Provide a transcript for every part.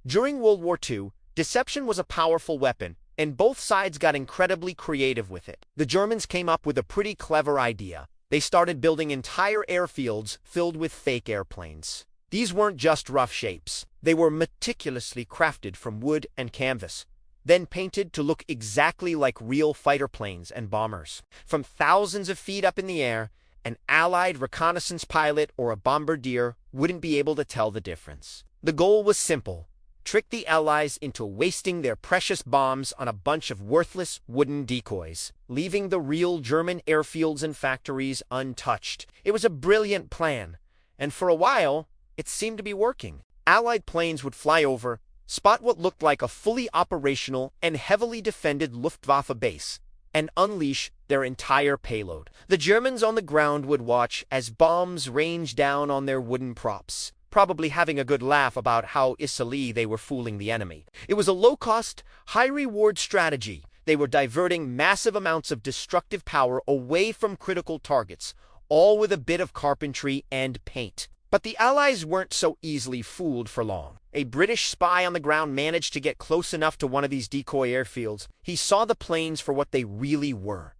During World War II, deception was a powerful weapon, and both sides got incredibly creative with it. The Germans came up with a pretty clever idea. They started building entire airfields filled with fake airplanes. These weren't just rough shapes. They were meticulously crafted from wood and canvas, then painted to look exactly like real fighter planes and bombers. From thousands of feet up in the air, an Allied reconnaissance pilot or a bombardier wouldn't be able to tell the difference. The goal was simple: trick the Allies into wasting their precious bombs on a bunch of worthless wooden decoys, leaving the real German airfields and factories untouched. It was a brilliant plan, and for a while, it seemed to be working. Allied planes would fly over, spot what looked like a fully operational and heavily defended Luftwaffe base, and unleash their entire payload. The Germans on the ground would watch as bombs rained down on their wooden props, probably having a good laugh about how easily they were fooling the enemy. It was a low-cost, high-reward strategy. They were diverting massive amounts of destructive power away from critical targets, all with a bit of carpentry and paint. But the Allies weren't so easily fooled for long. A British spy on the ground managed to get close enough to one of these decoy airfields. He saw the planes for what they really were: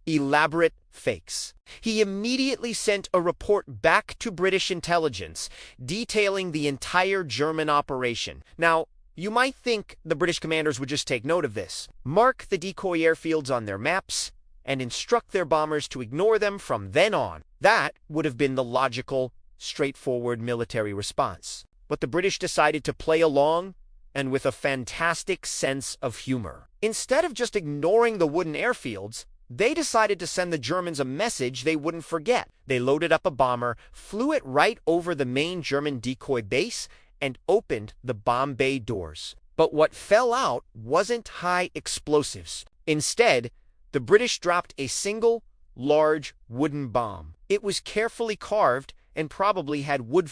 elaborate fakes. He immediately sent a report back to British intelligence, detailing the entire German operation. Now, you might think the British commanders would just take note of this, mark the decoy airfields on their maps, and instruct their bombers to ignore them from then on. That would have been the logical, straightforward military response. But the British decided to play along, and with a fantastic sense of humor. Instead of just ignoring the wooden airfields, they decided to send the Germans a message they wouldn't forget. They loaded up a bomber, flew it right over the main German decoy base, and opened the bomb bay doors. But what fell out wasn't high explosives. Instead, the British dropped a single, large wooden bomb. It was carefully carved and probably had wood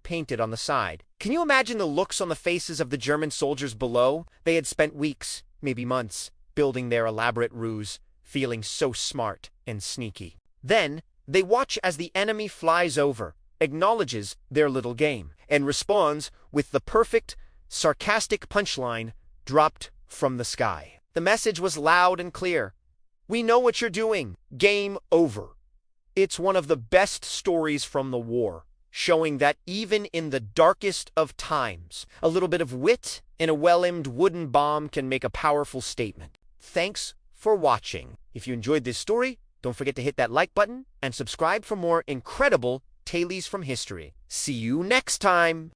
painted on the side. Can you imagine the looks on the faces of the German soldiers below? They had spent weeks, maybe months, building their elaborate ruse, feeling so smart and sneaky. Then, they watch as the enemy flies over, acknowledges their little game, and responds with the perfect, sarcastic punchline dropped from the sky. The message was loud and clear: "We know what you're doing. Game over." It's one of the best stories from the war, showing that even in the darkest of times, a little bit of wit in a well-aimed wooden bomb can make a powerful statement. Thanks for watching. If you enjoyed this story, don't forget to hit that like button and subscribe for more incredible tales from history. See you next time!